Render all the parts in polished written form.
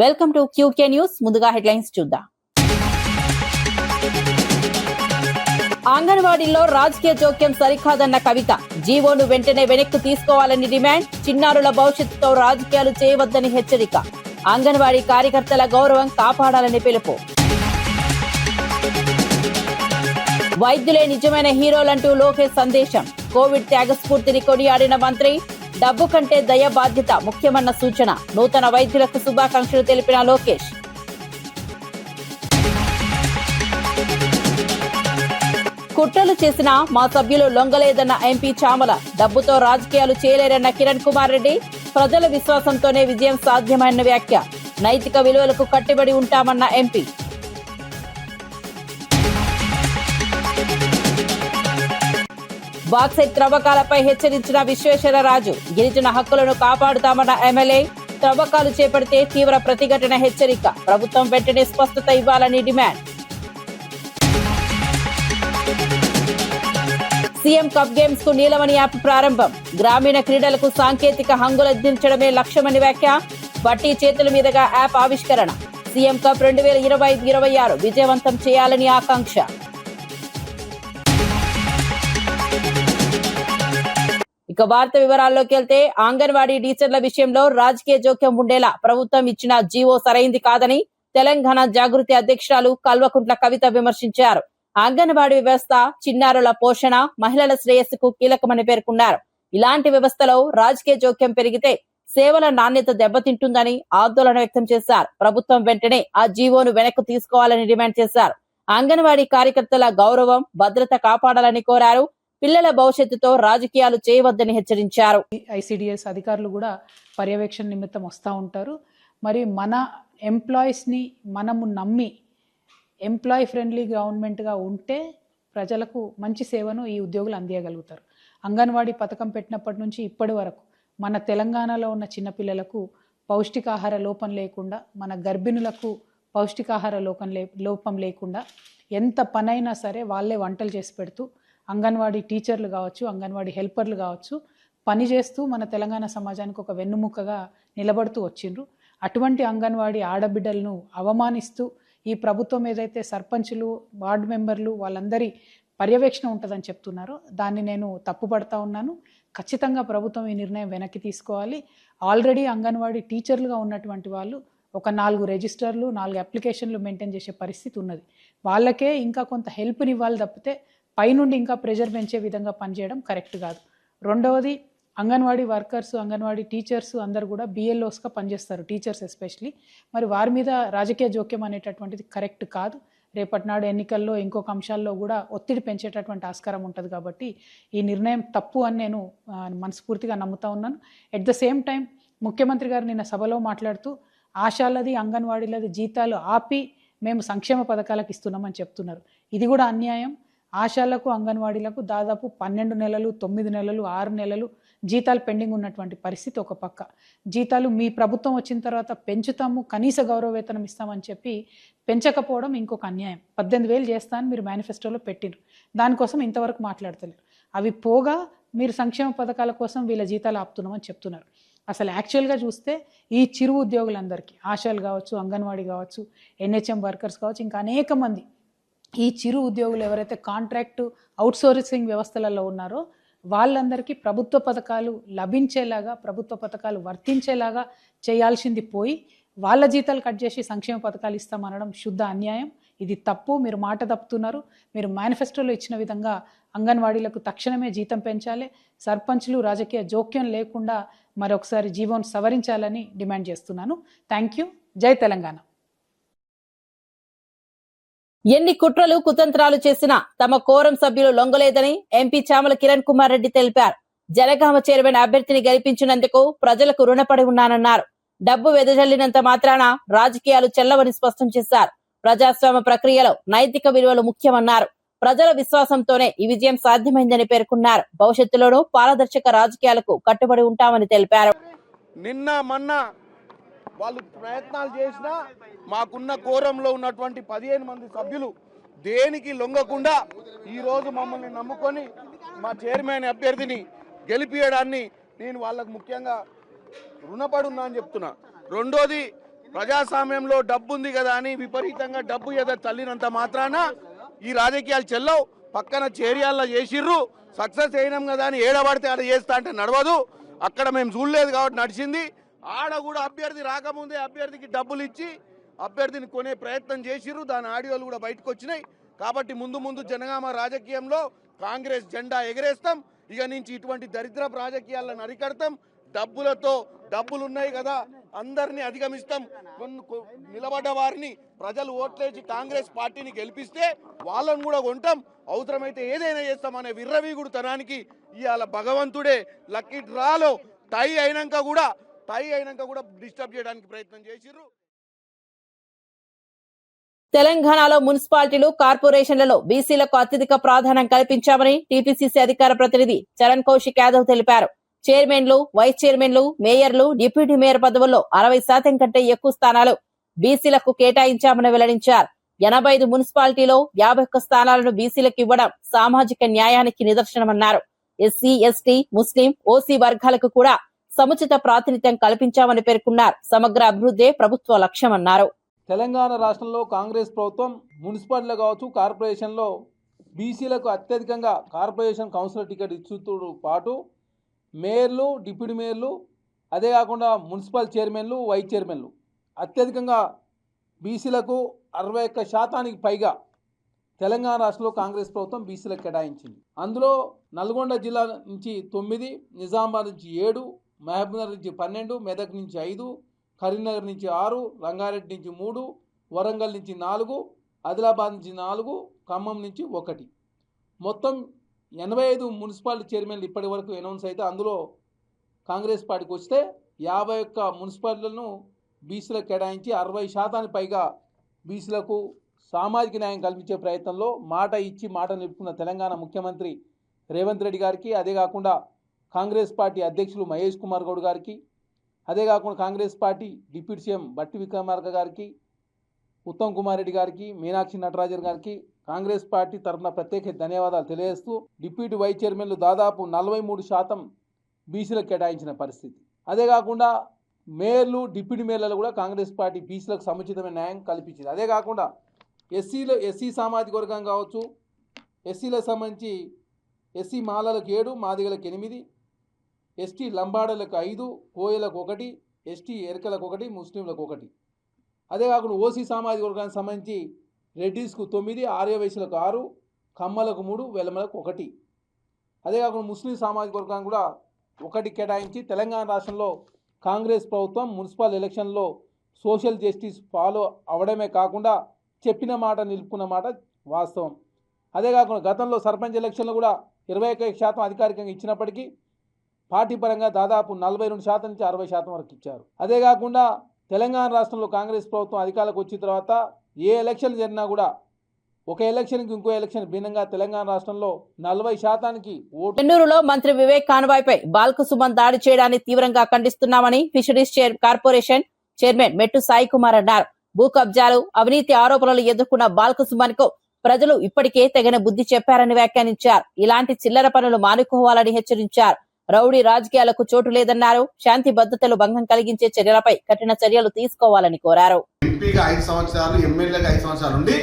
Welcome to QK news. ముందుగా headlines చూద్దాం. అంగన్వాడీలో రాజకీయ జోక్యం సరికాదన్న కవిత. జీవోను వెంటనే వెనక్కి తీసుకోవాలని డిమాండ్. చిన్నారుల భవిష్యత్తుతో రాజకీయాలు చేయవద్దని హెచ్చరిక. అంగన్వాడీ కార్యకర్తల గౌరవం కాపాడాలని పిలుపు. వైద్యులే నిజమైన హీరోలంటూ లోకేష్ సందేశం. కోవిడ్ త్యాగస్ఫూర్తిని కొనియాడిన మంత్రి. డబ్బు కంటే దయ బాధ్యత ముఖ్యమన్న సూచన. నూతన వైద్యులకు శుభాకాంక్షలు తెలిపిన లోకేష్. కుట్రలు చేసిన మా సభ్యులు లొంగలేదన్న ఎంపీ చామల. డబ్బుతో రాజకీయాలు చేయలేరన్న కిరణ్ కుమార్ రెడ్డి. ప్రజల విశ్వాసంతోనే విజయం సాధ్యమైన వ్యాఖ్య. నైతిక విలువలకు కట్టుబడి ఉంటామన్న ఎంపీ. బాక్సైట్ త్రవ్వకాలపై హెచ్చరించిన విశ్వేశ్వరరాజు. గిరిజన హక్కులను కాపాడుతామన్న ఎమ్మెల్యే. త్రవ్వకాలు చేపడితే తీవ్ర ప్రతిఘటన హెచ్చరిక. ప్రభుత్వం వెంటనే స్పష్టత ఇవ్వాలని డిమాండ్. సీఎం కప్ గేమ్స్ కు నీలమణి యాప్ ప్రారంభం. గ్రామీణ క్రీడలకు సాంకేతిక హంగులందించడమే లక్ష్యమని వ్యాఖ్య. బట్టి చేతుల మీదుగా యాప్ ఆవిష్కరణ. సీఎం కప్ 2025-26 విజయవంతం చేయాలని ఆకాంక్ష. ఇక వార్త వివరాల్లోకి వెళ్తే, అంగన్వాడీ టీచర్ల విషయంలో రాజకీయ జోక్యం ఉండేలా ప్రభుత్వం ఇచ్చిన జీవో సరైంది కాదని తెలంగాణ జాగృతి అధ్యక్షురాలు కల్వకుంట్ల కవిత విమర్శించారు. అంగన్వాడీ వ్యవస్థ చిన్నారుల పోషణ, మహిళల శ్రేయస్సుకు కీలకమని పేర్కొన్నారు. ఇలాంటి వ్యవస్థలో రాజకీయ జోక్యం పెరిగితే సేవల నాణ్యత దెబ్బతింటుందని ఆందోళన వ్యక్తం చేశారు. ప్రభుత్వం వెంటనే ఆ జీవోను వెనక్కు తీసుకోవాలని డిమాండ్ చేశారు. అంగన్వాడీ కార్యకర్తల గౌరవం, భద్రత కాపాడాలని కోరారు. పిల్లల భవిష్యత్తుతో రాజకీయాలు చేయవద్దని హెచ్చరించారు. ఐసిడిఎస్ అధికారులు కూడా పర్యవేక్షణ నిమిత్తం వస్తూ ఉంటారు. మరి మన ఎంప్లాయీస్ని మనము నమ్మి ఎంప్లాయీ ఫ్రెండ్లీ గవర్నమెంట్గా ఉంటే ప్రజలకు మంచి సేవను ఈ ఉద్యోగులు అందియగలుగుతారు. అంగన్వాడీ పథకం పెట్టినప్పటి నుంచి ఇప్పటి వరకు మన తెలంగాణలో ఉన్న చిన్నపిల్లలకు పౌష్టికాహార లోపం లేకుండా, మన గర్భిణులకు పౌష్టికాహార లోపం లేకుండా ఎంత పనైనా సరే వాళ్ళే వంటలు చేసి పెడుతూ, అంగన్వాడీ టీచర్లు కావచ్చు, అంగన్వాడీ హెల్పర్లు కావచ్చు, పని చేస్తూ మన తెలంగాణ సమాజానికి ఒక వెన్నుముక్కగా నిలబడుతూ వచ్చిండ్రు. అటువంటి అంగన్వాడీ ఆడబిడ్డలను అవమానిస్తూ ఈ ప్రభుత్వం ఏదైతే సర్పంచులు, వార్డు మెంబర్లు వాళ్ళందరి పర్యవేక్షణ ఉంటుందని చెప్తున్నారో దాన్ని నేను తప్పుపడతా ఉన్నాను. ఖచ్చితంగా ప్రభుత్వం ఈ నిర్ణయం వెనక్కి తీసుకోవాలి. ఆల్రెడీ అంగన్వాడీ టీచర్లుగా ఉన్నటువంటి వాళ్ళు ఒక 4 రిజిస్టర్లు, 4 అప్లికేషన్లు మెయింటైన్ చేసే పరిస్థితి ఉన్నది. వాళ్ళకే ఇంకా కొంత హెల్ప్ని ఇవ్వాలి తప్పితే పైనుండి ఇంకా ప్రెషర్ పెంచే విధంగా పనిచేయడం కరెక్ట్ కాదు. రెండవది, అంగన్వాడీ వర్కర్స్, అంగన్వాడీ టీచర్స్ అందరు కూడా బిఎల్ఓస్గా పనిచేస్తారు, టీచర్స్ ఎస్పెషలీ. మరి వారి మీద రాజకీయ జోక్యం అనేటటువంటిది కరెక్ట్ కాదు. రేపటి నాడు ఎన్నికల్లో ఇంకొక అంశాల్లో కూడా ఒత్తిడి పెంచేటటువంటి ఆస్కారం ఉంటుంది. కాబట్టి ఈ నిర్ణయం తప్పు అని నేను మనస్ఫూర్తిగా నమ్ముతా ఉన్నాను. ఎట్ ద సేమ్ టైం ముఖ్యమంత్రి గారు నిన్న సభలో మాట్లాడుతూ ఆశాలది, అంగన్వాడీలది జీతాలు ఆపి మేము సంక్షేమ పథకాలకు ఇస్తున్నామని చెప్తున్నారు. ఇది కూడా అన్యాయం. ఆశాలకు, అంగన్వాడీలకు దాదాపు 12 నెలలు, 9 నెలలు, 6 నెలలు జీతాలు పెండింగ్ ఉన్నటువంటి పరిస్థితి ఒక పక్క. జీతాలు మీ ప్రభుత్వం వచ్చిన తర్వాత పెంచుతాము, కనీస గౌరవ వేతనం ఇస్తామని చెప్పి పెంచకపోవడం ఇంకొక అన్యాయం. 18,000 చేస్తానని మీరు మేనిఫెస్టోలో పెట్టిండ్రు, దానికోసం ఇంతవరకు మాట్లాడతలేరు. అవి పోగా మీరు సంక్షేమ పథకాల కోసం వీళ్ళ జీతాలు ఆపుతున్నామని చెప్తున్నారు. అసలు యాక్చువల్గా చూస్తే ఈ చిరు ఉద్యోగులందరికీ, ఆశాలు కావచ్చు, అంగన్వాడీ కావచ్చు, ఎన్హెచ్ఎం వర్కర్స్ కావచ్చు, ఇంకా అనేక మంది ఈ చిరు ఉద్యోగులు ఎవరైతే కాంట్రాక్టు అవుట్సోర్సింగ్ వ్యవస్థలలో ఉన్నారో వాళ్ళందరికీ ప్రభుత్వ పథకాలు లభించేలాగా, ప్రభుత్వ పథకాలు వర్తించేలాగా చేయాల్సింది పోయి వాళ్ళ జీతాలు కట్ చేసి సంక్షేమ పథకాలు ఇస్తామనడం శుద్ధ అన్యాయం. ఇది తప్పు. మీరు మాట తప్పుతున్నారు. మీరు మేనిఫెస్టోలో ఇచ్చిన విధంగా అంగన్వాడీలకు తక్షణమే జీతం పెంచాలి. సర్పంచ్లు రాజకీయ జోక్యం లేకుండా మరొకసారి జీవోను సవరించాలని డిమాండ్ చేస్తున్నాను. Thank you. జై తెలంగాణ. ఎన్ని కుట్రలు, కుతంత్రాలు చేసినా తమ కోరం సభ్యులు లొంగలేదని ఎంపీ చామల కిరణ్ కుమార్ రెడ్డి తెలిపారు. జనగామ చైర్మన్ అభ్యర్థిని గెలిపించినందుకు ప్రజలకు రుణపడి ఉన్నానన్నారు. డబ్బు వెదజల్లినంత మాత్రాన రాజకీయాలు చెల్లవని స్పష్టం చేశారు. ప్రజాస్వామ్య ప్రక్రియలో నైతిక విలువలు ముఖ్యమన్నారు. ప్రజల విశ్వాసంతోనే ఈ విజయం సాధ్యమైందని పేర్కొన్నారు. భవిష్యత్తులోనూ పారదర్శక రాజకీయాలకు కట్టుబడి ఉంటామని తెలిపారు. నిన్న మొన్న వాళ్ళు ప్రయత్నాలు చేసినా మాకున్న కోరంలో ఉన్నటువంటి 15 మంది సభ్యులు దేనికి లొంగకుండా ఈరోజు మమ్మల్ని నమ్ముకొని మా చైర్మన్ అభ్యర్థిని గెలిపియడాన్ని నేను వాళ్ళకు ముఖ్యంగా రుణపడి ఉన్నా అని చెప్తున్నా. రెండోది, ప్రజాస్వామ్యంలో డబ్బు ఉంది కదా అని విపరీతంగా డబ్బు ఏదో తల్లినంత మాత్రాన ఈ రాజకీయాలు చెల్లవు. పక్కన చేరియాల్లో చేసిర్రు, సక్సెస్ అయినాం కదా అని ఏడబడితే ఆడ చేస్తా అంటే నడవదు. అక్కడ మేము చూడలేదు కాబట్టి నడిచింది. ఆడ కూడా అభ్యర్థి రాకముందే అభ్యర్థికి డబ్బులు ఇచ్చి అభ్యర్థిని కొనే ప్రయత్నం చేసిర్రు. దాని ఆడియోలు కూడా బయటకు వచ్చినాయి. కాబట్టి ముందు జనగామ రాజకీయంలో కాంగ్రెస్ జెండా ఎగరేస్తాం. ఇక నుంచి ఇటువంటి దరిద్రపు రాజకీయాలను అరికడతాం. డబ్బులు ఉన్నాయి కదా, అందరినీ అధిగమిస్తాం. నిలబడ్డ వారిని ప్రజలు ఓట్లేసి కాంగ్రెస్ పార్టీని గెలిపిస్తే వాళ్ళని కూడా కొంటాం. అవసరమైతే ఏదైనా చేస్తామనే విర్రవీగుడు తనానికి ఇవాళ భగవంతుడే లక్కీ డ్రాలో టై అయినాక కూడా డిస్టర్బ్ చేయడానికి ప్రయత్నం చేసిర్రు. తెలంగాణలో మున్సిపాలిటీలు, కార్పొరేషన్లలో బీసీలకు అత్యధిక ప్రాధాన్యం కల్పించామని టీపీసీసీ అధికార ప్రతినిధి చరణ్ కౌశిక్ యాదవ్ తెలిపారు. చైర్మన్లు, వైస్ చైర్మన్లు, మేయర్లు, డిప్యూటీ మేయర్ పదవుల్లో 60% కంటే ఎక్కువ స్థానాలు బీసీలకు కేటాయించామని వెల్లడించారు. 85 మున్సిపాలిటీలో 51 స్థానాలను బీసీలకు ఇవ్వడం సామాజిక న్యాయానికి నిదర్శనమన్నారు. ఎస్సీ, ఎస్టీ, ముస్లిం, ఓసీ వర్గాలకు కూడా సముచిత ప్రాతినిధ్యం కల్పించామని పేర్కొన్నారు. సమగ్ర అభివృద్ధే ప్రభుత్వ లక్ష్యమన్నారు. తెలంగాణ రాష్ట్రంలో కాంగ్రెస్ ప్రభుత్వం మున్సిపాలిటీలో కావచ్చు, కార్పొరేషన్లో బీసీలకు అత్యధికంగా కార్పొరేషన్ కౌన్సిలర్ టికెట్ ఇచ్చుతూ పాటు మేయర్లు, డిప్యూటీ మేయర్లు, అదే కాకుండా మున్సిపల్ చైర్మన్లు, వైస్ చైర్మన్లు అత్యధికంగా బీసీలకు 61% పైగా తెలంగాణ రాష్ట్రంలో కాంగ్రెస్ ప్రభుత్వం బీసీలకు కేటాయించింది. అందులో నల్గొండ జిల్లా నుంచి 9, నిజామాబాద్ నుంచి 7, మహబూబ్నగర్ నుంచి 12, మెదక్ నుంచి 5, కరీంనగర్ నుంచి 6, రంగారెడ్డి నుంచి 3, వరంగల్ నుంచి 4, ఆదిలాబాద్ నుంచి 4, ఖమ్మం నుంచి 1. మొత్తం 85 మున్సిపాలిటీ చైర్మన్లు ఇప్పటి వరకు అనౌన్స్ అయితే అందులో కాంగ్రెస్ పార్టీకి వస్తే 51 మున్సిపాలిటీలను బీసీలకు కేటాయించి 60% పైగా బీసీలకు సామాజిక న్యాయం కల్పించే ప్రయత్నంలో మాట ఇచ్చి మాట నిలుపుకున్న తెలంగాణ ముఖ్యమంత్రి రేవంత్ రెడ్డి గారికి, అదే కాకుండా కాంగ్రెస్ పార్టీ అధ్యక్షులు మహేష్ కుమార్ గౌడ్ గారికి, అదే కాకుండా కాంగ్రెస్ పార్టీ డిప్యూటీ సీఎం బట్టి విక్రమార్క గారికి, ఉత్తమ్ కుమార్ రెడ్డి గారికి, మీనాక్షి నటరాజన్ గారికి కాంగ్రెస్ పార్టీ తరఫున ప్రత్యేక ధన్యవాదాలు తెలియజేస్తూ డిప్యూటీ వైస్ చైర్మన్లు దాదాపు 43% బీసీలకు కేటాయించిన పరిస్థితి. అదే కాకుండా మేయర్లు, డిప్యూటీ మేయర్లలో కూడా కాంగ్రెస్ పార్టీ బీసీలకు సముచితమైన న్యాయం కల్పించింది. అదే కాకుండా ఎస్సీ సామాజిక వర్గం కావచ్చు, ఎస్సీలకు సంబంధించి ఎస్సీ మాలలకు 7, మాదిగలకు 8, ఎస్టీ లంబాడలకు 5, కోయలకు 1, ఎస్టీ ఎరకలకు 1, ముస్లింలకు 1. అదే కాకుండా ఓసీ సామాజిక వర్గానికి సంబంధించి రెడ్డిస్కు 9, ఆర్యవైశ్యులకు 6, కమ్మలకు 3, వెలమలకు 1. అదే కాకుండా ముస్లిం సామాజిక వర్గాన్ని కూడా 1 కేటాయించి తెలంగాణ రాష్ట్రంలో కాంగ్రెస్ ప్రభుత్వం మున్సిపల్ ఎలక్షన్లో సోషల్ జస్టిస్ ఫాలో అవడమే కాకుండా చెప్పిన మాట నిలుపుకున్న మాట వాస్తవం. అదే కాకుండా గతంలో సర్పంచ్ ఎలక్షన్లో కూడా 21% అధికారికంగా ఇచ్చినప్పటికీ పార్టీ పరంగా దాదాపు 42% నుంచి 60% వరకు ఇచ్చారు. అదే కాకుండా తెలంగాణ రాష్ట్రంలో కాంగ్రెస్ ప్రభుత్వం అధికారులకు వచ్చిన తర్వాత ఏ ఎలక్షన్ జరిగినా కూడా ఒక ఎలక్షన్కి ఇంకో ఎలక్షన్ భిన్నంగా తెలంగాణ రాష్ట్రంలో 40% ఓటు. చెన్నూరులో మంత్రి వివేక్ కాన్వాయ్పై బాల్క సుమన్ దాడి చేయడాన్ని తీవ్రంగా ఖండిస్తున్నామని ఫిషరీస్ కార్పొరేషన్ చైర్మన్ మెట్టు సాయి కుమార్ అన్నారు. భూ కబ్జాలు, అవినీతి ఆరోపణలు ఎదుర్కొన్న బాల్క సుమన్ కు ప్రజలు ఇప్పటికే తగిన బుద్ధి చెప్పారని వ్యాఖ్యానించారు. ఇలాంటి చిల్లర పనులు మానుకోవాలని హెచ్చరించారు. రౌడీ రాజకీయాలకు చోటు లేదన్నారు. శాంతి భద్రతలు భంగం కలిగించే చర్యలపై కఠిన చర్యలు తీసుకోవాలని కోరారు. ఎంపీగా 5 సంవత్సరాలు, ఎమ్మెల్యేగా 5 సంవత్సరాలు ఉండి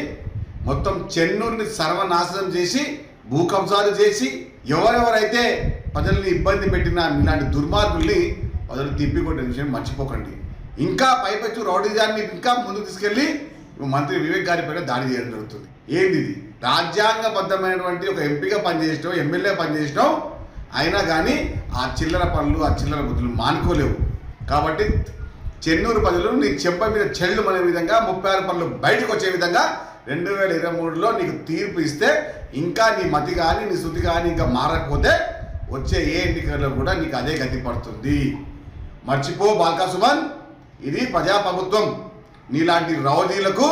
మొత్తం చెన్నూరుని సర్వనాశనం చేసి, భూ కబ్జాలు చేసి, ఎవరెవరైతే ప్రజల్ని ఇబ్బంది పెట్టినా ఇలాంటి దుర్మార్గుల్ని ప్రజలు తిప్పికొట్టే విషయం మర్చిపోకండి. ఇంకా పైపెచ్చు రౌడీజాన్ని ఇంకా ముందుకు తీసుకెళ్లి మంత్రి వివేక్ గారి పైన దాడి చేయడం జరుగుతుంది. ఏంది ఇది? రాజ్యాంగబద్ధమైనటువంటి ఒక ఎంపీగా పనిచేసినావు, ఎమ్మెల్యే పనిచేసినావు, అయినా కానీ ఆ చిల్లర పనులు, ఆ చిల్లర బుద్ధులు మానుకోలేవు. కాబట్టి చెన్నూరు ప్రజలు నీ చెంప మీద చెల్లు అనే విధంగా 36 పనులు బయటకు వచ్చే విధంగా 2023లో నీకు తీర్పు ఇస్తే, ఇంకా నీ మతి కానీ నీ శృతి కానీ ఇంకా మారకపోతే వచ్చే ఏ ఎన్నికల్లో కూడా నీకు అదే గతి పడుతుంది. మర్చిపో బాల్కా సుమన్, ఇది ప్రజాప్రభుత్వం. నీలాంటి రౌడీలకు,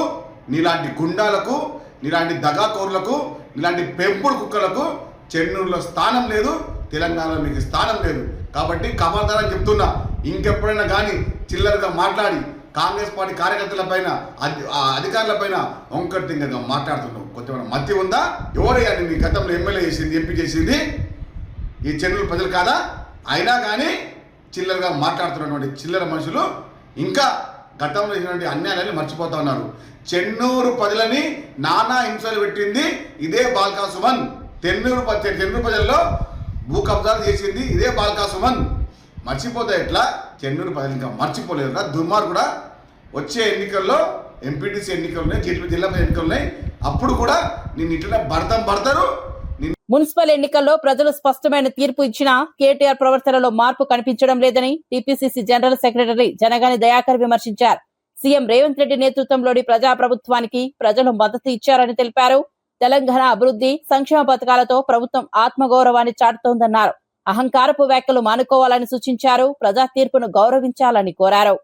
నీలాంటి గుండాలకు, నీలాంటి దగాకోరులకు, నీలాంటి పెంపుడు కుక్కలకు చెన్నూరులో స్థానం లేదు, తెలంగాణలో మీకు స్థానం లేదు. కాబట్టి కమల్దారని చెప్తున్నా, ఇంకెప్పుడైనా కానీ చిల్లరగా మాట్లాడి కాంగ్రెస్ పార్టీ కార్యకర్తల పైన, అధికారుల పైన వంకర్తింగగా మాట్లాడుతున్నావు. కొంచెం మతి ఉందా? ఎవరయ్యా మీ గతంలో ఎమ్మెల్యే చేసింది, ఎంపీ చేసింది? ఈ చెన్నూరు ప్రజలు కాదా? అయినా కానీ చిల్లరగా మాట్లాడుతున్నటువంటి చిల్లర మనుషులు ఇంకా గతంలో ఇటువంటి అన్యాయాలని మర్చిపోతా ఉన్నారు. చెన్నూరు ప్రజలని నానా హింసలు పెట్టింది ఇదే బాల్కా సుమన్. చెన్నూరు ప్రజల్లో భూ కబ్జాలు చేసింది ఇదే బాల్కా సుమన్. మర్చిపోతే ఎట్లా? చెన్నూరు ప్రజలు ఇంకా మర్చిపోలేదు కదా. దుర్మార్గుడా, వచ్చే ఎన్నికల్లో ఎంపీటీసీ ఎన్నికలు ఉన్నాయి, జిల్లా ఎన్నికలు ఉన్నాయి, అప్పుడు కూడా నేను ఇట్లనే పడతారు. మున్సిపల్ ఎన్నికల్లో ప్రజలు స్పష్టమైన తీర్పు ఇచ్చినా కేటీఆర్ ప్రవర్తనలో మార్పు కనిపించడం లేదని TPCC general secretary Janagani Dayakar విమర్శించారు. సీఎం రేవంత్ రెడ్డి నేతృత్వంలోని ప్రజాప్రభుత్వానికి ప్రజలు మద్దతు ఇచ్చారని తెలిపారు. తెలంగాణ అభివృద్ధి సంక్షేమ పథకాలతో ప్రభుత్వం ఆత్మగౌరవాన్ని చాటుతోందన్నారు. అహంకారపు వ్యాఖ్యలు మానుకోవాలని సూచించారు. ప్రజా తీర్పును గౌరవించాలని కోరారు.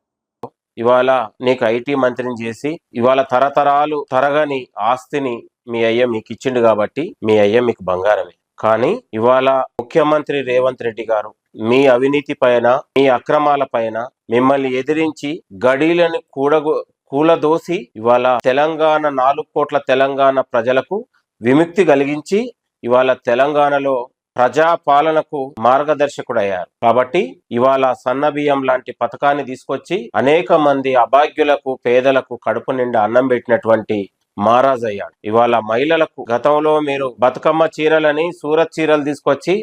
ఇవాళ నీకు ఐటీ మంత్రిని చేసి ఇవాళ తరతరాలు తరగని ఆస్తిని మీ అయ్య మీకు ఇచ్చిండు కాబట్టి మీ అయ్య మీకు బంగారమే. కానీ ఇవాళ ముఖ్యమంత్రి రేవంత్ రెడ్డి గారు మీ అవినీతి పైన, మీ అక్రమాల పైన మిమ్మల్ని ఎదిరించి గడీలను కూలదోసి ఇవాళ తెలంగాణ 4 కోట్ల తెలంగాణ ప్రజలకు విముక్తి కలిగించి ఇవాళ తెలంగాణలో ప్రజా పాలనకు మార్గదర్శకుడయ్యారు. కాబట్టి ఇవాళ సన్నబియ్యం లాంటి పథకాన్ని తీసుకొచ్చి అనేక మంది అభాగ్యులకు, పేదలకు కడుపు నిండా అన్నం పెట్టినటువంటి మహారాజ్ అయ్యాడు. ఇవాళ మహిళలకు గతంలో మీరు బతుకమ్మ చీరలని, సూరత్ చీరలు తీసుకొచ్చి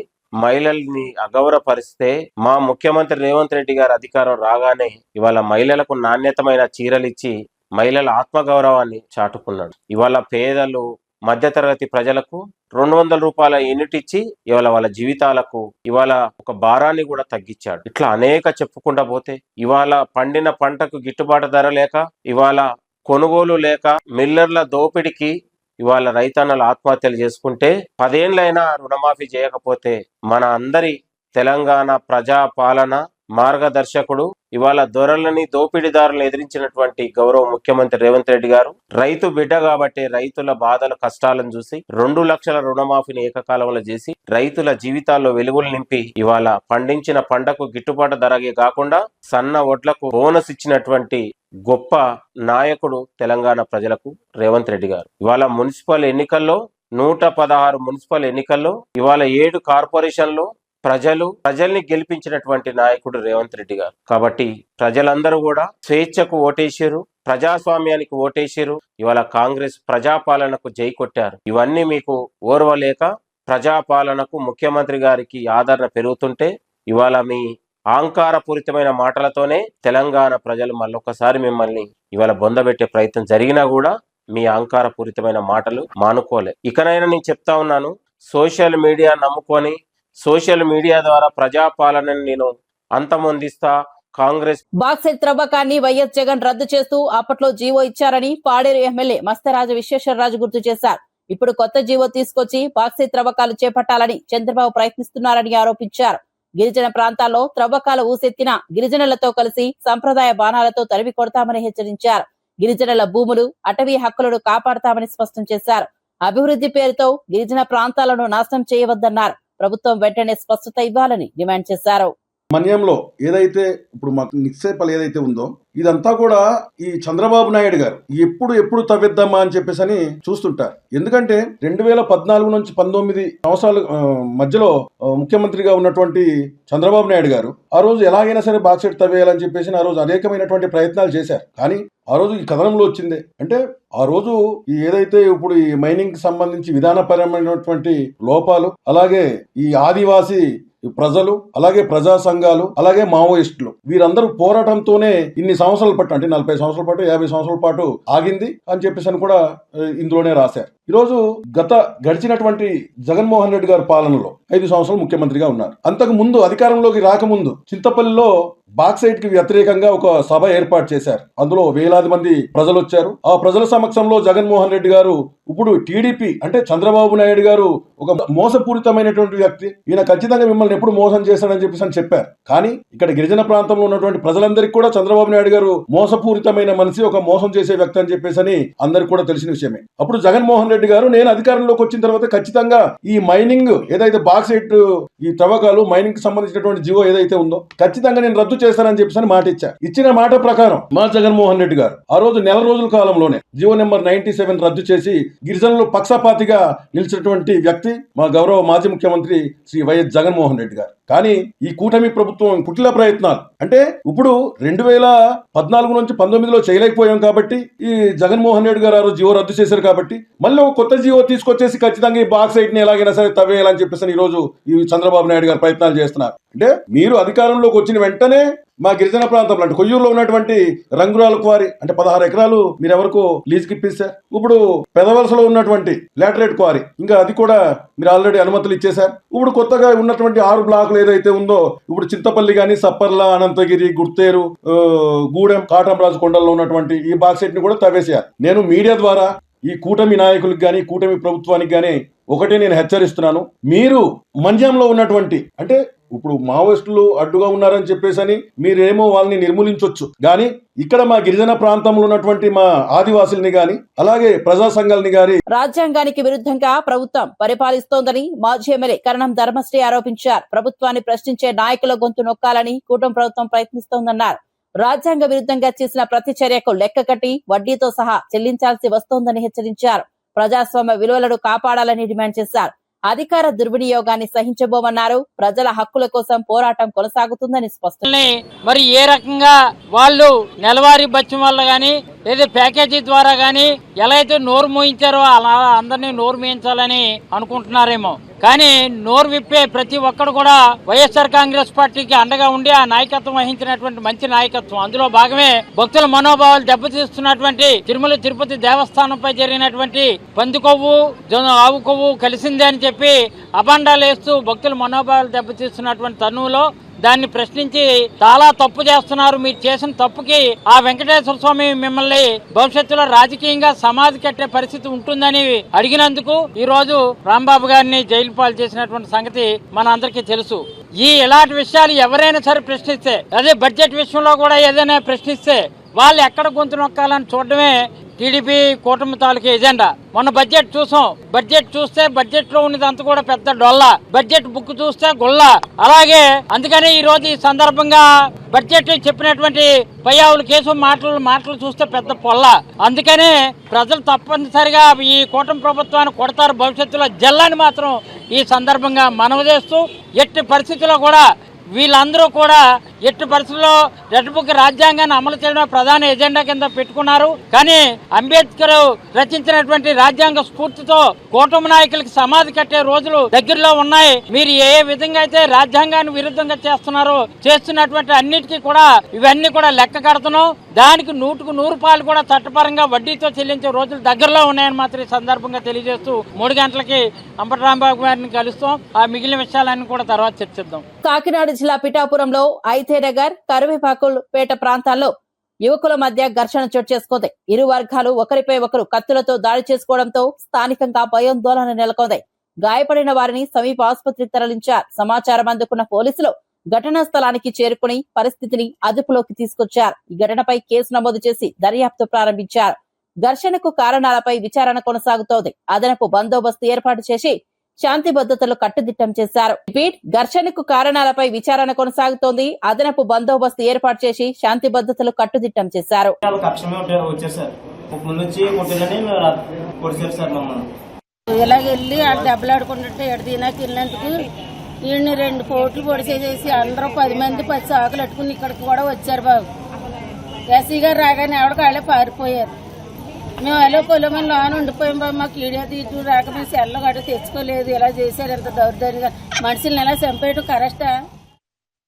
మహిళల్ని అగౌరవపరిస్తే మా ముఖ్యమంత్రి రేవంత్ రెడ్డి గారు అధికారం రాగానే ఇవాళ మహిళలకు నాణ్యతమైన చీరలు ఇచ్చి మహిళల ఆత్మగౌరవాన్ని చాటుకున్నాడు. ఇవాళ పేదలు, మధ్యతరగతి ప్రజలకు 200 రూపాయల యూనిట్ ఇచ్చి ఇవాళ వాళ్ళ జీవితాలకు ఇవాళ ఒక భారాన్ని కూడా తగ్గించాడు. ఇట్లా అనేక చెప్పుకుంటా పోతే ఇవాళ పండిన పంటకు గిట్టుబాటు ధర లేక, ఇవాళ కొనుగోలు లేక, మిల్లర్ల దోపిడికి ఇవాళ రైతన్నలు ఆత్మహత్యలు చేసుకుంటే 10 ఏళ్ళైనా రుణమాఫీ చేయకపోతే మన అందరి తెలంగాణ ప్రజా పాలన మార్గదర్శకుడు ఇవాళ దొరలని, దోపిడీదారులను ఎదిరించినటువంటి గౌరవ ముఖ్యమంత్రి రేవంత్ రెడ్డి గారు రైతు బిడ్డ కాబట్టి రైతుల బాధలు, కష్టాలను చూసి 2 లక్షల రుణమాఫీని ఏకకాలంలో చేసి రైతుల జీవితాల్లో వెలుగులు నింపి ఇవాళ పండించిన పంటకు గిట్టుబాటు ధరగే కాకుండా సన్న వడ్లకు బోనస్ ఇచ్చినటువంటి గొప్ప నాయకుడు తెలంగాణ ప్రజలకు రేవంత్ రెడ్డి గారు. ఇవాళ మున్సిపల్ ఎన్నికల్లో 116 మున్సిపల్ ఎన్నికల్లో ఇవాళ 7 కార్పొరేషన్లు ప్రజల్ని గెలిపించినటువంటి నాయకుడు రేవంత్ రెడ్డి గారు. కాబట్టి ప్రజలందరూ కూడా స్వేచ్ఛకు ఓటేసారు, ప్రజాస్వామ్యానికి ఓటేసారు. ఇవాళ కాంగ్రెస్ ప్రజాపాలనకు జై కొట్టారు. ఇవన్నీ మీకు ఓర్వలేక ప్రజాపాలనకు ముఖ్యమంత్రి గారికి ఆదరణ పెరుగుతుంటే ఇవాళ మీ అహంకారపూరితమైన మాటలతోనే తెలంగాణ ప్రజలు మళ్ళొక్కసారి మిమ్మల్ని ఇవాళ బొందబెట్టే ప్రయత్నం జరిగినా కూడా మీ అహంకారపూరితమైన మాటలు మానుకోలే. ఇకనైనా నేను చెప్తా ఉన్నాను, సోషల్ మీడియా నమ్ముకొని సోషల్ మీడియా ద్వారా ప్రజాపాలనని నేను అంతమొందిస్తా. కాంగ్రెస్ బాక్సైట్ త్రవ్వకాన్ని వైఎస్ జగన్ రద్దు చేస్తూ అప్పట్లో జీవో ఇచ్చారని పాడేరు ఎమ్మెల్యే మస్తరాజు విశ్వేశ్వరరాజు గుర్తు చేశారు. ఇప్పుడు కొత్త జీవో తీసుకొచ్చి బాక్సైట్ త్రవ్వకాలు చేపట్టాలని చంద్రబాబు ప్రయత్నిస్తున్నారని ఆరోపించారు. గిరిజన ప్రాంతాల్లో త్రవ్వకాలు ఊసెత్తిన గిరిజనులతో కలిసి సంప్రదాయ బాణాలతో తరిమి కొడతామని హెచ్చరించారు. గిరిజనుల భూములు, అటవీ హక్కులను కాపాడతామని స్పష్టం చేశారు. అభివృద్ధి పేరుతో గిరిజన ప్రాంతాలను నాశనం చేయవద్దన్నారు. ప్రభుత్వం వెంటనే స్పష్టత ఇవ్వాలని డిమాండ్ చేశారు. మన్యంలో ఏదైతే ఇప్పుడు మాకు నిక్షేపాలు ఏదైతే ఉందో ఇదంతా కూడా ఈ చంద్రబాబు నాయుడు గారు ఎప్పుడు తవ్విద్దామా అని చెప్పేసి అని చూస్తుంటారు. ఎందుకంటే 2014 నుంచి 19 సంవత్సరాల మధ్యలో ముఖ్యమంత్రిగా ఉన్నటువంటి చంద్రబాబు నాయుడు గారు ఆ రోజు ఎలాగైనా సరే బాక్సైట్ తవ్వేయాలని చెప్పేసి ఆ రోజు అనేకమైనటువంటి ప్రయత్నాలు చేశారు. కానీ ఆ రోజు ఈ కథనంలో వచ్చిందే అంటే ఆ రోజు ఏదైతే ఇప్పుడు ఈ మైనింగ్ కి సంబంధించి విధానపరమైనటువంటి లోపాలు, అలాగే ఈ ఆదివాసీ ప్రజలు, అలాగే ప్రజా సంఘాలు, అలాగే మావోయిస్టులు వీరందరూ పోరాటంతోనే ఇన్ని సంవత్సరాల పాటు అంటే 40 సంవత్సరాల పాటు 50 సంవత్సరాల పాటు ఆగింది అని చెప్పేసి అని కూడా ఇందులోనే రాశారు. ఈరోజు గడిచినటువంటి జగన్మోహన్ రెడ్డి గారి పాలనలో 5 సంవత్సరాలు ముఖ్యమంత్రిగా ఉన్నారు. అంతకు ముందు అధికారంలోకి రాకముందు చింతపల్లిలో బాక్సైట్ కి వ్యతిరేకంగా ఒక సభ ఏర్పాటు చేశారు. అందులో వేలాది మంది ప్రజలు వచ్చారు. ఆ ప్రజల సమక్షంలో జగన్మోహన్ రెడ్డి గారు ఇప్పుడు టీడీపీ అంటే చంద్రబాబు నాయుడు గారు ఒక మోసపూరితమైనటువంటి వ్యక్తి, ఈయన ఖచ్చితంగా మిమ్మల్ని ఎప్పుడు మోసం చేశాడని చెప్పేసి అని చెప్పారు. కానీ ఇక్కడ గిరిజన ప్రాంతంలో ఉన్నటువంటి ప్రజలందరికీ కూడా చంద్రబాబు నాయుడు గారు మోసపూరితమైన మనిషి, ఒక మోసం చేసే వ్యక్తి అని చెప్పేసి అని అందరికి కూడా తెలిసిన విషయమే. అప్పుడు జగన్మోహన్ రెడ్డి గారు నేను అధికారంలోకి వచ్చిన తర్వాత ఖచ్చితంగా ఈ మైనింగ్ ఏదైతే బాక్సైట్ ఈ తవ్వకాలు మైనింగ్ కి సంబంధించినటువంటి జీవో ఏదైతే ఉందో ఖచ్చితంగా నేను రద్దు చేస్తానని చెప్పేసి మాట ఇచ్చారు. ఇచ్చిన మాట ప్రకారం మా జగన్మోహన్ రెడ్డి గారు ఆ రోజు నెల రోజుల కాలంలోనే జీవో నెంబర్ 97 రద్దు చేసి గిరిజనులు పక్షపాతిగా నిలిచినటువంటి వ్యక్తి మా గౌరవ మాజీ ముఖ్యమంత్రి శ్రీ వైఎస్ జగన్మోహన్ రెడ్డి గారు. కానీ ఈ కూటమి ప్రభుత్వం కుటిల ప్రయత్నాలు అంటే ఇప్పుడు 2014 నుంచి 19లో చేయలేకపోయాం కాబట్టి ఈ జగన్మోహన్ రెడ్డి గారు జీవో రద్దు చేశారు కాబట్టి మళ్ళీ ఒక కొత్త జీవో తీసుకొచ్చేసి ఖచ్చితంగా ఈ బాక్సైట్ ని ఎలాగైనా సరే తవ్వేయాలని చెప్పేసి ఈ రోజు ఈ చంద్రబాబు నాయుడు గారు ప్రయత్నాలు చేస్తున్నారు. అంటే మీరు అధికారంలోకి వచ్చిన వెంటనే మా గిరిజన ప్రాంతంలో అంటే కొయ్యూరులో ఉన్నటువంటి రంగురాల క్వారీ అంటే 16 ఎకరాలు మీరు ఎవరికో లీజుకి ఇప్పిస్తారు. ఇప్పుడు పెదవలసలో ఉన్నటువంటి లాటరైట్ క్వారీ ఇంకా అది కూడా మీరు ఆల్రెడీ అనుమతులు ఇచ్చేశారు. ఇప్పుడు కొత్తగా ఉన్నటువంటి 6 బ్లాకులు ఏదైతే ఉందో ఇప్పుడు చింతపల్లి గాని, సప్పర్ల, అనంతగిరి, గుర్తేరు, గూడెం, కాటంరాజు కొండల్లో ఉన్నటువంటి ఈ బాక్సైట్ ని కూడా తవ్వేసేయాలి. నేను మీడియా ద్వారా ఈ కూటమి నాయకులకు గాని, కూటమి ప్రభుత్వానికి గాని ఒకటే నేను హెచ్చరిస్తున్నాను. మీరు మంజంలో ఉన్నటువంటి అంటే ఇప్పుడు మావోయిస్టులు అడ్డుగా ఉన్నారని చెప్పేసి మీరేమో వాళ్ళని నిర్మూలించవచ్చు, కానీ ఇక్కడ మా గిరిజన ప్రాంతంలో ఉన్నటువంటి మా ఆదివాసుల్ని గాని అలాగే ప్రజా సంఘాలని గాని రాజ్యాంగానికి విరుద్ధంగా ప్రభుత్వం పరిపాలిస్తోందని మాజీ ఎమ్మెల్యే కరణం ధర్మశ్రీ ఆరోపించారు. ప్రభుత్వాన్ని ప్రశ్నించే నాయకుల గొంతు నొక్కాలని కూటమి ప్రభుత్వం ప్రయత్నిస్తోందన్నారు. రాజ్యాంగ విరుద్ధంగా చేసిన ప్రతి చర్యకు లెక్క కట్టి వడ్డీతో సహా చెల్లించాల్సి వస్తోందని హెచ్చరించారు. ప్రజాస్వామ్య విలువలను కాపాడాలని డిమాండ్ చేశారు. అధికార దుర్వినియోగాన్ని సహించబోమన్నారు. ప్రజల హక్కుల కోసం పోరాటం కొనసాగుతుందని స్పష్టం. మరి ఏ రకంగా వాళ్ళు నెలవారీ బత్యం వల్ల గాని లేదా ప్యాకేజీ ద్వారా గాని ఎలా అయితే నోరు మోయించారో అలా అందరినీ నోరు మోయించాలని అనుకుంటున్నారేమో, కానీ నోరు విప్పే ప్రతి ఒక్కరు కూడా వైఎస్ఆర్ కాంగ్రెస్ పార్టీకి అండగా ఉండి ఆ నాయకత్వం వహించినటువంటి మంచి నాయకత్వం. అందులో భాగమే భక్తుల మనోభావాలు దెబ్బతీస్తున్నటువంటి తిరుమల తిరుపతి దేవస్థానంపై జరిగినటువంటి పంది కొవ్వు, ఆవు కొవ్వు కలిసిందే అని చెప్పి అభండాలు వేస్తూ భక్తుల మనోభావాలు దెబ్బతీస్తున్నటువంటి తరుణంలో దాన్ని ప్రశ్నించి చాలా తప్పు చేస్తున్నారు, మీరు చేసిన తప్పుకి ఆ వెంకటేశ్వర స్వామి మిమ్మల్ని భవిష్యత్తులో రాజకీయంగా సమాధి కట్టే పరిస్థితి ఉంటుందని అడిగినందుకు ఈ రోజు రాంబాబు గారిని జైలు పాలు చేసినటువంటి సంగతి మన అందరికీ తెలుసు. ఇలాంటి విషయాలు ఎవరైనా సరే ప్రశ్నిస్తే, అదే బడ్జెట్ విషయంలో కూడా ఏదైనా ప్రశ్నిస్తే వాళ్ళు ఎక్కడ గొంతు నొక్కాలని చూడడమే టీడీపీ కూటమి తాలూకు ఎజెండా. మొన్న బడ్జెట్ చూసాం, బడ్జెట్ చూస్తే బడ్జెట్ లో ఉన్నదంతా కూడా పెద్ద డొల్ల, బడ్జెట్ బుక్ చూస్తే గొల్ల. అలాగే అందుకని ఈ రోజు ఈ సందర్భంగా బడ్జెట్ చెప్పినటువంటి పయ్యావుల కేసు మాటలు చూస్తే పెద్ద పొల్ల. అందుకనే ప్రజలు తప్పనిసరిగా ఈ కూటమి ప్రభుత్వాన్ని కొడతారు భవిష్యత్తులో జల్లని మాత్రం ఈ సందర్భంగా మనవి చేస్తూ, ఎట్టి పరిస్థితుల్లో కూడా వీళ్ళందరూ కూడా ఎట్టి పరిస్థితుల్లో రెడ్ బుక్ రాజ్యాంగాన్ని అమలు చేయడం ప్రధాన ఎజెండా కింద పెట్టుకున్నారు. కానీ అంబేద్కర్ రచించినటువంటి రాజ్యాంగ స్ఫూర్తితో కూటమి నాయకులకి సమాధి కట్టే రోజులు దగ్గరలో ఉన్నాయి. మీరు ఏ విధంగా అయితే రాజ్యాంగాన్ని విరుద్ధంగా చేస్తున్నారో చేస్తున్నటువంటి అన్నిటికీ కూడా ఇవన్నీ కూడా లెక్క కడుతున్నాం. దానికి 100% కూడా చట్టపరంగా వడ్డీతో చెల్లించే రోజులు దగ్గరలో ఉన్నాయని మాత్రం ఈ సందర్భంగా తెలియజేస్తూ 3 గంటలకి అంబటి రాంబాబు గారిని కలుస్తాం. ఆ మిగిలిన విషయాలన్నీ కూడా తర్వాత చర్చిద్దాం. కాకినాడ జిల్లా పిఠాపురంలో ఐతేనగర్, కరివేపాకులపేట ప్రాంతాల్లో యువకుల మధ్య ఘర్షణ చోటు చేసుకుంది. ఇరు వర్గాలు ఒకరిపై ఒకరు కత్తులతో దాడి చేసుకోవడంతో స్థానికంగా భయాందోళన నెలకొంది. గాయపడిన వారిని సమీప ఆసుపత్రికి తరలించారు. సమాచారం అందుకున్న పోలీసులు ఘటనా స్థలానికి చేరుకుని పరిస్థితిని అదుపులోకి తీసుకొచ్చారు. ఈ ఘటనపై కేసు నమోదు చేసి దర్యాప్తు ప్రారంభించారు. ఘర్షణకు కారణాలపై విచారణ కొనసాగుతోంది. అదనపు బందోబస్తు ఏర్పాటు చేసి శాంతి భద్రతలు కట్టుదిట్టం చేశారు. ఘర్షణకు కారణాలపై విచారణ కొనసాగుతోంది. అదనపు బందోబస్తు ఏర్పాటు చేసి శాంతి భద్రతలు కట్టుదిట్టం చేశారు. ఇలాగెళ్ళి దెబ్బలాడుకుంటుంటే ఎడదీనాకి వెళ్ళినందుకు వీడిని 2 పోట్లు పొడిచేసేసి అందరూ 10 మంది 10 సాకులు అట్టుకుని ఇక్కడికి కూడా వచ్చారు బాబు. ఎస్సీ గారు రాగానే ఎవరికి వాళ్ళే పారిపోయారు. మేము ఎలా పొలమని లోన ఉండిపోయాం బాబు. మాకు ఈడియా తీయటం రాక మేము సెల్ల గడ్డ తెచ్చుకోలేదు. ఇలా చేశారు, ఎంత దౌర్జన్యంగా మనుషుల్ని ఎలా చంపేయటం కరెక్టా?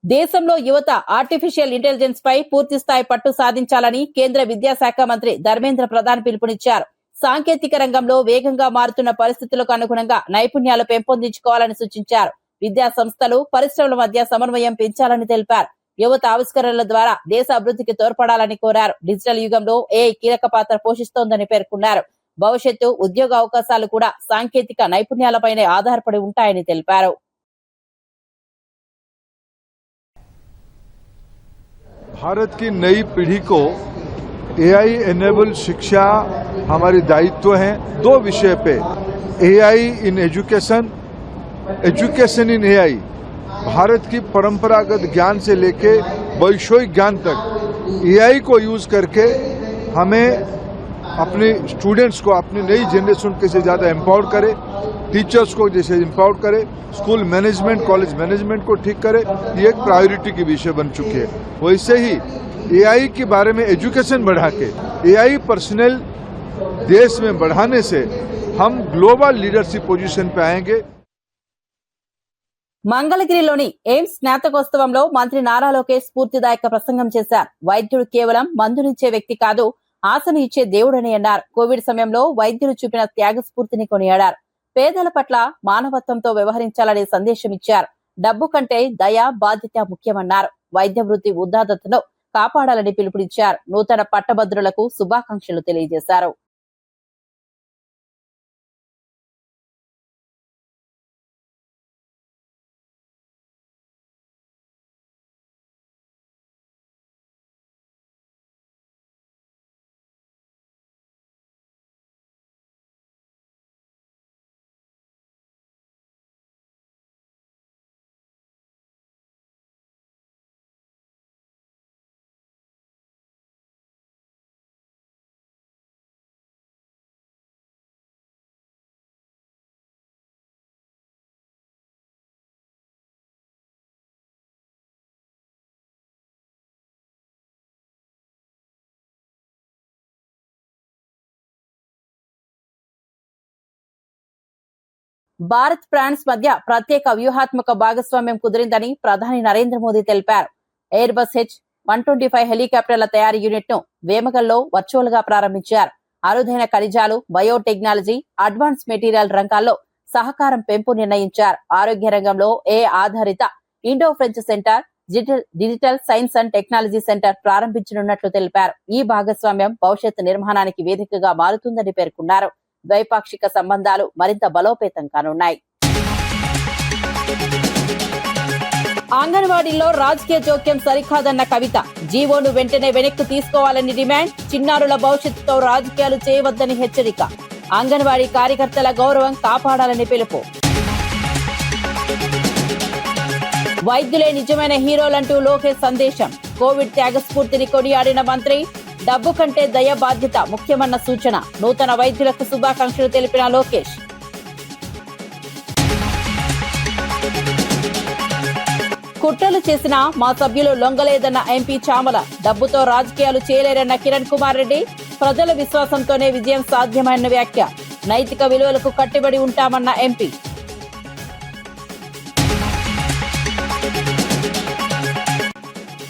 దేశంలో యువత ఆర్టిఫిషియల్ ఇంటెలిజెన్స్ పై పూర్తి స్థాయి పట్టు సాధించాలని కేంద్ర విద్యాశాఖ మంత్రి ధర్మేంద్ర ప్రధాన్ పిలుపునిచ్చారు. సాంకేతిక రంగంలో వేగంగా మారుతున్న పరిస్థితులకు అనుగుణంగా నైపుణ్యాలు పెంపొందించుకోవాలని సూచించారు. విద్యా సంస్థలు, పరిశ్రమల మధ్య సమన్వయం పెంచాలని తెలిపారు. యువత ఆవిష్కరణల ద్వారా దేశ అభివృద్ధికి తోడ్పడాలని కోరారు. డిజిటల్ యుగంలో ఏఐ కీలక పాత్ర పోషిస్తోందని పేర్కొన్నారు. భవిష్యత్తు ఉద్యోగ అవకాశాలు కూడా సాంకేతిక నైపుణ్యాలపైనే ఆధారపడి ఉంటాయని తెలిపారు. भारत की नई पीढ़ी को एआई एनेबल शिक्षा हमारी दायित्व है। 2 विषय पे, AI in education, education in AI. Bharat की परंपरागत ज्ञान से लेके वैश्विक ज्ञान तक एआई को यूज करके हमें अपने स्टूडेंट्स को, अपनी नई जनरेशन के से ज्यादा एम्पावर करे टीचर्स को जैसे एम्पावर करे, स्कूल मैनेजमेंट, कॉलेज मैनेजमेंट को ठीक करे, ये एक प्रायोरिटी की विषय बन चुकी है। वैसे ही एआई के बारे में एजुकेशन बढ़ा के एआई पर्सनल देश में बढ़ाने से हम ग्लोबल लीडरशिप पोजीशन पे आएंगे। మంగళగిరిలోని ఎయిమ్స్ స్నాతకోత్సవంలో మంత్రి నారా లోకేష్ స్ఫూర్తిదాయక ప్రసంగం చేశారు. వైద్యుడు కేవలం మందునిచ్చే వ్యక్తి కాదు, ఆశను ఇచ్చే దేవుడని అన్నారు. కోవిడ్ సమయంలో వైద్యులు చూపిన త్యాగ స్ఫూర్తిని కొనియాడారు. పేదల పట్ల మానవత్వంతో వ్యవహరించాలనే సందేశం ఇచ్చారు. డబ్బు కంటే దయ, బాధ్యత ముఖ్యమన్నారు. వైద్య వృత్తి ఉదాత్తతను కాపాడాలని పిలుపునిచ్చారు. నూతన పట్టభద్రులకు శుభాకాంక్షలు తెలియజేశారు. భారత్ ఫ్రాన్స్ మధ్య ప్రత్యేక వ్యూహాత్మక భాగస్వామ్యం కుదిరిందని ప్రధాని నరేంద్ర మోదీ తెలిపారు. ఎయిర్ బస్ H-125 హెలికాప్టర్ల తయారీ యూనిట్ ను వేమగల్లో వర్చువల్ గా ప్రారంభించారు. అరుదైన ఖనిజాలు, బయోటెక్నాలజీ, అడ్వాన్స్ మెటీరియల్ రంగాల్లో సహకారం పెంపు నిర్ణయించారు. ఆరోగ్య రంగంలో ఆధారిత Indo French center, digital science and technology center ప్రారంభించనున్నట్లు తెలిపారు. ఈ భాగస్వామ్యం భవిష్యత్తు నిర్మాణానికి వేదికగా మారుతుందని పేర్కొన్నారు. ద్వైపాక్షిక సంబంధాలు మరింత బలోపేతం కానున్నాయి. అంగన్వాడీలో రాజకీయ జోక్యం సరికాదన్న కవిత. జీవోను వెంటనే వెనక్కి తీసుకోవాలని డిమాండ్. చిన్నారుల భవిష్యత్తుతో రాజకీయాలు చేయవద్దని హెచ్చరిక. అంగన్వాడీ కార్యకర్తల గౌరవం కాపాడాలని పిలుపు. వైద్యులే నిజమైన హీరోలంటూ లోకేష్ సందేశం. కోవిడ్ త్యాగ స్ఫూర్తిని కొనియాడిన మంత్రి. డబ్బు కంటే దయ, బాధ్యత ముఖ్యమన్న సూచన. నూతన వైద్యులకు శుభాకాంక్షలు తెలిపిన లోకేష్. కుట్రలు చేసిన మా సభ్యులు లొంగలేదన్న ఎంపీ చామల. డబ్బుతో రాజకీయాలు చేయలేరన్న కిరణ్ కుమార్ రెడ్డి. ప్రజల విశ్వాసంతోనే విజయం సాధ్యమైన వ్యాఖ్య. నైతిక విలువలకు కట్టుబడి ఉంటామన్న ఎంపీ.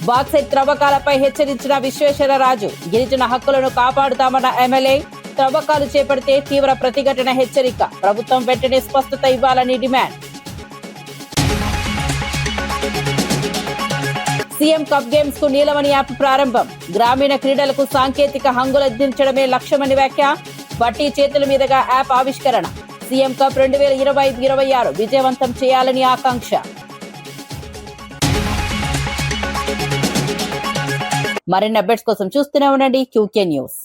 బాక్సైట్ త్రవ్వకాలపై హెచ్చరించిన విశ్వేశ్వరరాజు. గిరిజన హక్కులను కాపాడుతామన్న ఎమ్మెల్యే. త్రవ్వకాలు చేపడితే తీవ్ర ప్రతిఘటన హెచ్చరిక. ప్రభుత్వం వెంటనే స్పష్టత ఇవ్వాలని డిమాండ్. సీఎం కప్ గేమ్స్ కు నీలమణి యాప్ ప్రారంభం. గ్రామీణ క్రీడలకు సాంకేతిక హంగులందించడమే లక్ష్యమని వ్యాఖ్య. బట్టి చేతుల మీదుగా యాప్ ఆవిష్కరణ. సీఎం కప్ 2025-26 విజయవంతం చేయాలని ఆకాంక్ష. మరిన్ని అప్డేట్స్ కోసం చూస్తూనే ఉండండి QK న్యూస్.